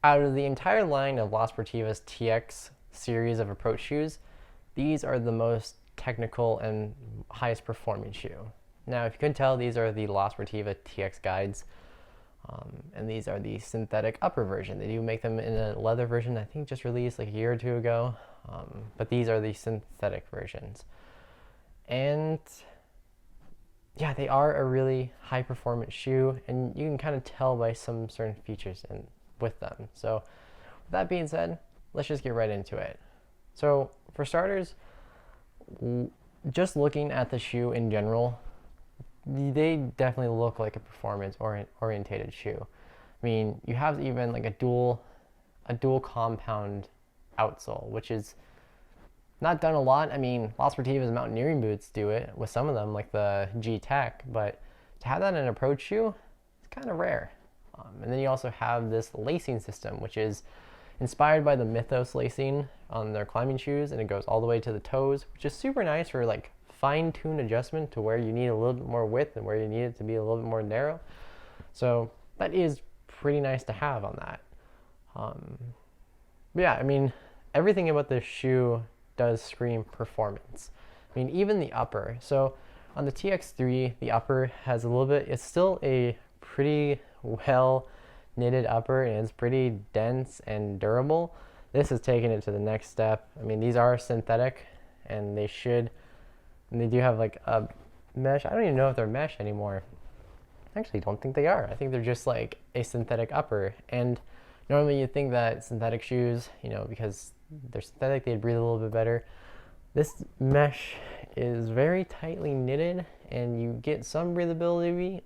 Out of the entire line of La Sportiva's TX series of approach shoes, these are the most technical and highest performing shoe. Now, if you couldn't tell, these are the La Sportiva TX guides, and these are the synthetic upper version. They do make them in a leather version, I think just released like a year or two ago, but these are the synthetic versions. And yeah, they are a really high performance shoe, and you can kind of tell by some certain features with them. So with that being said, let's just get right into it. So for starters, just looking at the shoe in general, they definitely look like a performance orientated shoe. I mean, you have even like a dual compound outsole, which is not done a lot. I mean, La Sportiva's mountaineering boots do it with some of them, like the G Tech, but to have that in an approach shoe, it's kind of rare. And then you also have this lacing system, which is inspired by the Mythos lacing on their climbing shoes, and it goes all the way to the toes, which is super nice for like fine-tuned adjustment to where you need a little bit more width and where you need it to be a little bit more narrow. So that is pretty nice to have on that. But yeah, I mean, everything about this shoe does scream performance. I mean, even the upper. So on the TX3, the upper has a little bit, it's still a pretty well knitted upper, and it's pretty dense and durable. This is taking it to the next step. I mean, these are synthetic, and they do have like a mesh. I don't even know if they're mesh anymore. I actually don't think they are. I think they're just like a synthetic upper. And normally you think that synthetic shoes, because they're synthetic, they'd breathe a little bit better. This mesh is very tightly knitted, and you get some breathability,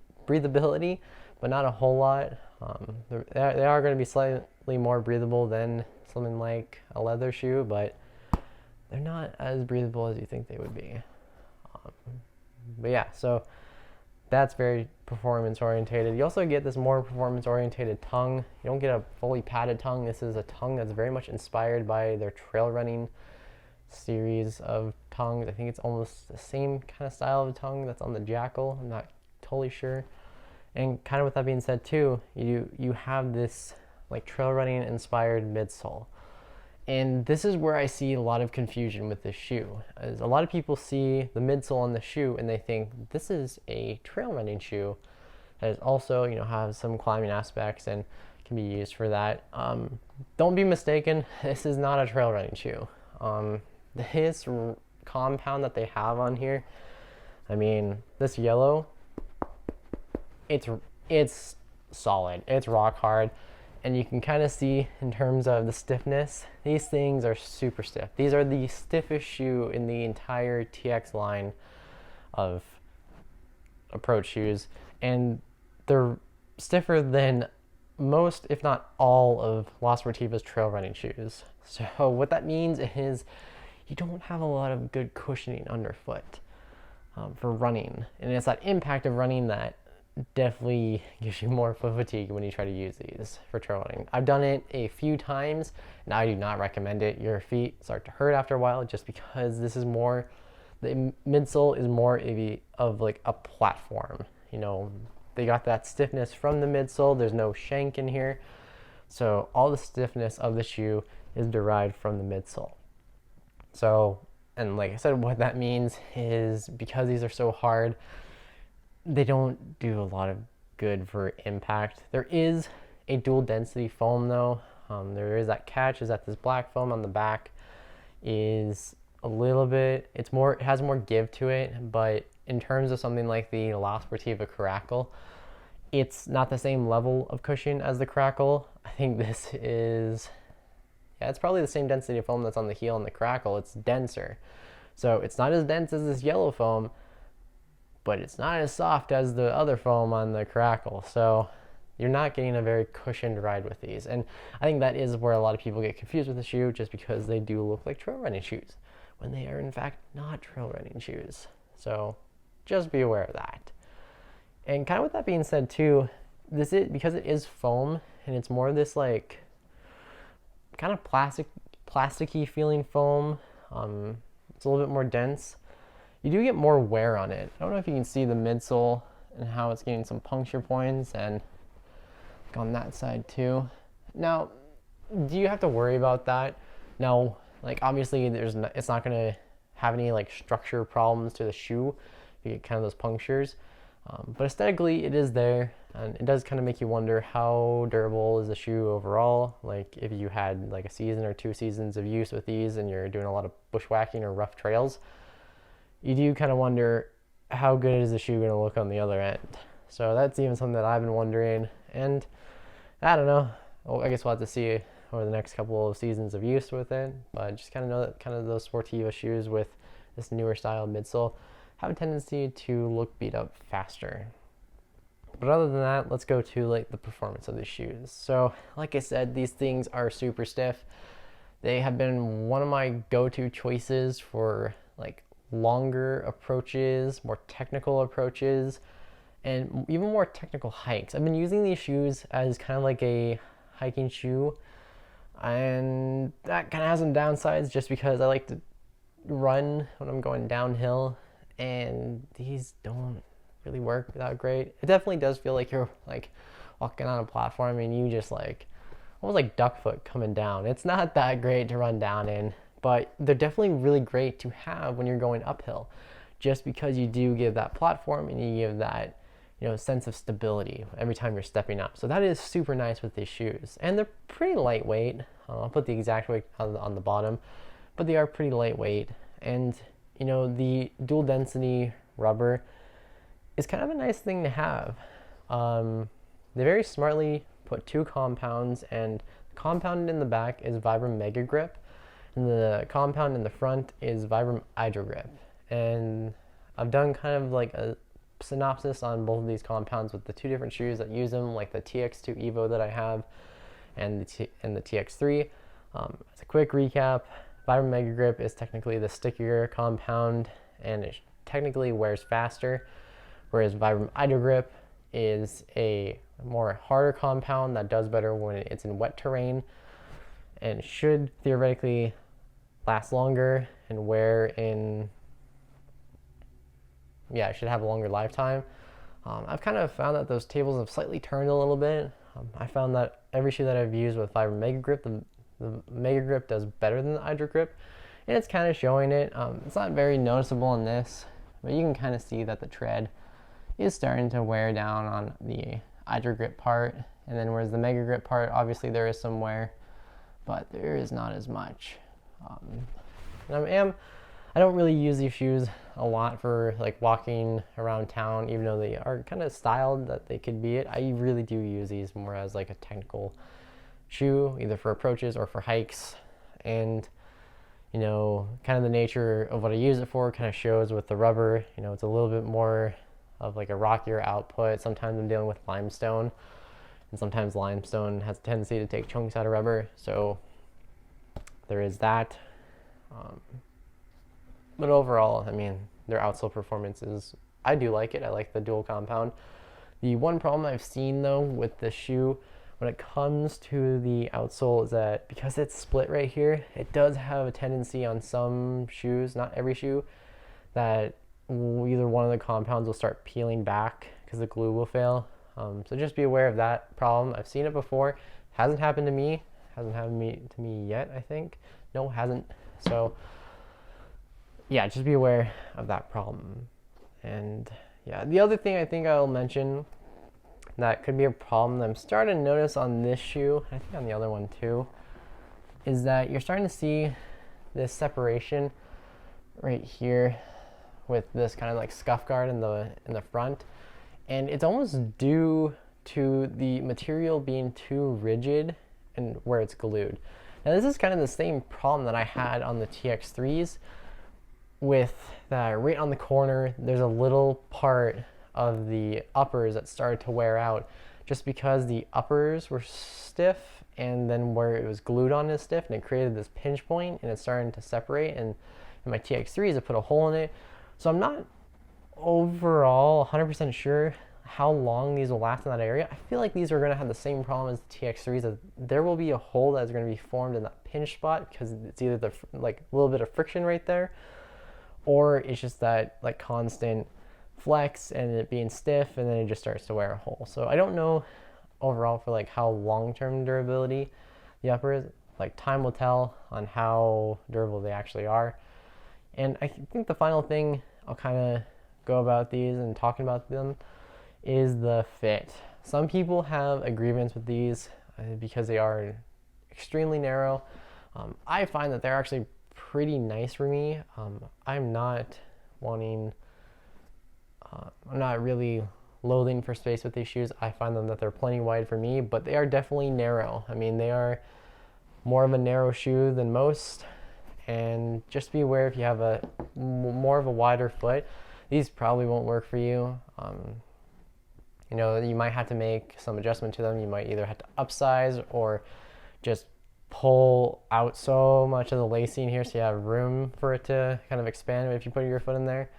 but not a whole lot. They are going to be slightly more breathable than something like a leather shoe, but they're not as breathable as you think they would be. But yeah, so that's very performance orientated. You also get this more performance orientated tongue. You don't get a fully padded tongue. This is a tongue that's very much inspired by their trail running series of tongues. I think it's almost the same kind of style of tongue that's on the Jackal. I'm not totally sure. And kind of with that being said too, you have this like trail running inspired midsole. And this is where I see a lot of confusion with this shoe. As a lot of people see the midsole on the shoe and they think this is a trail running shoe that is also, has some climbing aspects and can be used for that. Don't be mistaken, this is not a trail running shoe. This compound that they have on here, I mean, this yellow, it's solid, it's rock hard. And you can kind of see in terms of the stiffness, these things are super stiff. These are the stiffest shoe in the entire TX line of approach shoes. And they're stiffer than most, if not all, of La Sportiva's trail running shoes. So what that means is you don't have a lot of good cushioning underfoot for running. And it's that impact of running that definitely gives you more foot fatigue when you try to use these for trail running. I've done it a few times, and I do not recommend it. Your feet start to hurt after a while just because this is more, the midsole is more of like a platform. They got that stiffness from the midsole. There's no shank in here. So all the stiffness of the shoe is derived from the midsole. So, and like I said, what that means is because these are so hard, they don't do a lot of good for impact. There is a dual density foam though. There is that catch, is that this black foam on the back is a little bit, it has more give to it, but in terms of something like the La Sportiva Caracal, it's not the same level of cushion as the Caracal. I think this is, it's probably the same density of foam that's on the heel and the Caracal. It's denser. So it's not as dense as this yellow foam, but it's not as soft as the other foam on the Caracal. So you're not getting a very cushioned ride with these. And I think that is where a lot of people get confused with the shoe, just because they do look like trail running shoes when they are in fact not trail running shoes. So just be aware of that. And kind of with that being said too, because it is foam and it's more of this like kind of plasticky feeling foam, it's a little bit more dense. You do get more wear on it. I don't know if you can see the midsole and how it's getting some puncture points, and on that side too. Now, do you have to worry about that? No, like obviously it's not gonna have any like structure problems to the shoe. You get kind of those punctures, but aesthetically it is there, and it does kind of make you wonder how durable is the shoe overall. Like if you had like a season or 2 seasons of use with these and you're doing a lot of bushwhacking or rough trails, you do kind of wonder how good is the shoe gonna look on the other end. So that's even something that I've been wondering, and I don't know. Well, I guess we'll have to see over the next couple of seasons of use with it, but just kind of know that kind of those Sportiva shoes with this newer style midsole have a tendency to look beat up faster. But other than that, let's go to like the performance of the shoes. So like I said, these things are super stiff. They have been one of my go-to choices for like longer approaches, more technical approaches, and even more technical hikes. I've been using these shoes as kind of like a hiking shoe, and that kind of has some downsides just because I like to run when I'm going downhill, and these don't really work that great. It definitely does feel like you're like walking on a platform and you just like almost like duck foot coming down. It's not that great to run down in, but they're definitely really great to have when you're going uphill, just because you do give that platform and you give that, you know, sense of stability every time you're stepping up. So that is super nice with these shoes, and they're pretty lightweight. I'll put the exact weight on the bottom, but they are pretty lightweight. And you know, the dual density rubber is kind of a nice thing to have. They very smartly put 2 compounds, and the compound in the back is Vibram Mega Grip, and the compound in the front is Vibram Hydro Grip. And I've done kind of like a synopsis on both of these compounds with the 2 different shoes that use them, like the TX2 Evo that I have and the TX3. As a quick recap, Vibram Mega Grip is technically the stickier compound, and it technically wears faster, whereas Vibram Hydro Grip is a more harder compound that does better when it's in wet terrain, and should theoretically last longer and wear in, yeah, it should have a longer lifetime. I've kind of found that those tables have slightly turned a little bit. I found that every shoe that I've used with Vibram Mega Grip, the Mega Grip does better than the Hydro Grip, and it's kind of showing it. It's not very noticeable in this, but you can kind of see that the tread is starting to wear down on the Hydro Grip part, and then whereas the Mega Grip part, obviously there is some wear, but there is not as much. And I don't really use these shoes a lot for like walking around town, even though they are kind of styled that they could be it. I really do use these more as like a technical shoe, either for approaches or for hikes. And you know, kind of the nature of what I use it for kind of shows with the rubber. You know, it's a little bit more of like a rockier output. Sometimes I'm dealing with limestone, and sometimes limestone has a tendency to take chunks out of rubber, so there is that. But overall, I mean, their outsole performance is, I do like it. I like the dual compound. The one problem I've seen though with the shoe when it comes to the outsole is that because it's split right here, it does have a tendency on some shoes, not every shoe, that either one of the compounds will start peeling back because the glue will fail. So just be aware of that problem. I've seen it before. Hasn't happened to me. Hasn't happened to me yet, I think. No, hasn't. So yeah, just be aware of that problem. And yeah, the other thing I think I'll mention that could be a problem that I'm starting to notice on this shoe, I think on the other one too, is that you're starting to see this separation right here with this kind of like scuff guard in the front, and it's almost due to the material being too rigid and where it's glued. Now this is kind of the same problem that I had on the TX3s, with that right on the corner there's a little part of the uppers that started to wear out just because the uppers were stiff, and then where it was glued on is stiff, and it created this pinch point and it's starting to separate. And in my TX3s I put a hole in it, so I'm not overall 100% sure how long these will last in that area. I feel like these are going to have the same problem as the TX3s, that there will be a hole that's going to be formed in that pinch spot because it's either the like a little bit of friction right there, or it's just that like constant flex and it being stiff, and then it just starts to wear a hole. So I don't know overall for like how long-term durability The uppers, like time will tell on how durable they actually are. And I think the final thing I'll kind of go about these and talking about them is the fit. Some people have a grievance with these because they are extremely narrow. I find that they're actually pretty nice for me. I'm not wanting, I'm not really loathing for space with these shoes. I find them that they're plenty wide for me, but they are definitely narrow. I mean, they are more of a narrow shoe than most, and just be aware if you have a more of a wider foot, these probably won't work for you. You know, you might have to make some adjustment to them. You might either have to upsize or just pull out so much of the lacing here so you have room for it to kind of expand if you put your foot in there.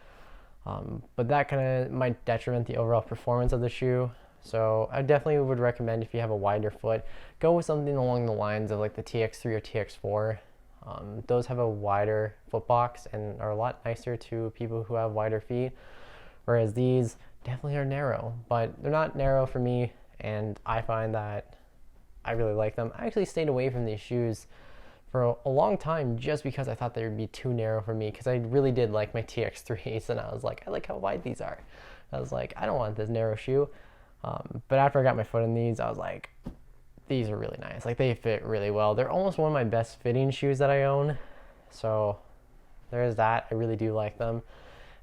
But that kind of might detriment the overall performance of the shoe. So I definitely would recommend, if you have a wider foot, go with something along the lines of like the TX3 or TX4. Those have a wider foot box and are a lot nicer to people who have wider feet, whereas these definitely are narrow, but they're not narrow for me, and I find that I really like them. I actually stayed away from these shoes for a long time just because I thought they would be too narrow for me, because I really did like my TX3s, and I was like, I like how wide these are. I was like, I don't want this narrow shoe. But after I got my foot in these, I was like, these are really nice. Like, they fit really well. They're almost one of my best fitting shoes that I own. So there is that. I really do like them.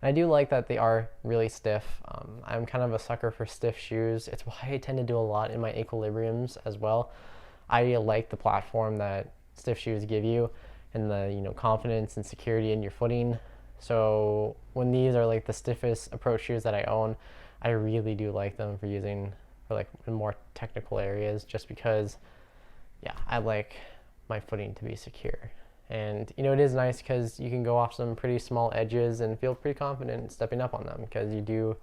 And I do like that they are really stiff. I'm kind of a sucker for stiff shoes. It's why I tend to do a lot in my equilibriums as well. I like the platform that stiff shoes give you, and the, you know, confidence and security in your footing. So when these are like the stiffest approach shoes that I own, I really do like them for using for like in more technical areas, just because, yeah, I like my footing to be secure. And, you know, it is nice because you can go off some pretty small edges and feel pretty confident stepping up on them, because you do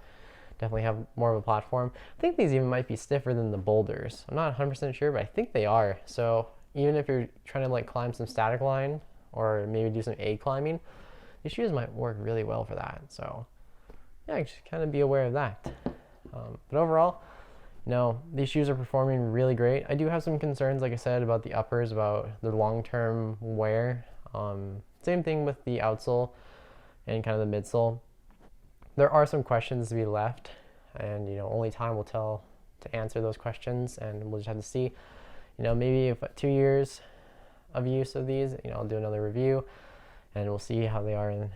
definitely have more of a platform. I think these even might be stiffer than the boulders. I'm not 100% sure, but I think they are. So even if you're trying to like climb some static line or maybe do some aid climbing, these shoes might work really well for that. So yeah, just kind of be aware of that. But overall, no, these shoes are performing really great. I do have some concerns, like I said, about the uppers, about the long-term wear. Same thing with the outsole and kind of the midsole. There are some questions to be left, and, you know, only time will tell to answer those questions, and we'll just have to see. You know, maybe if 2 years of use of these, you know, I'll do another review, and we'll see how they are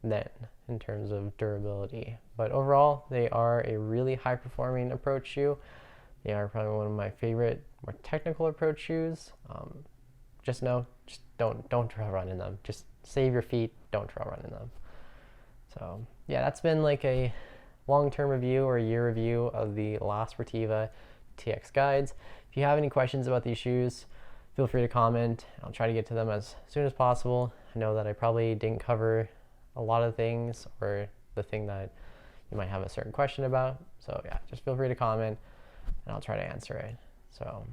then in terms of durability. But overall, they are a really high performing approach shoe. They are probably one of my favorite more technical approach shoes. Just don't trail run in them. Just save your feet, don't trail run in them. So yeah, that's been like a long-term review or a year review of the La Sportiva TX guides. If you have any questions about these shoes, feel free to comment. I'll try to get to them as soon as possible. I know that I probably didn't cover a lot of things, or the thing that you might have a certain question about. So yeah, just feel free to comment and I'll try to answer it. So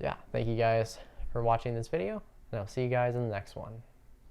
yeah, thank you guys for watching this video, and I'll see you guys in the next one.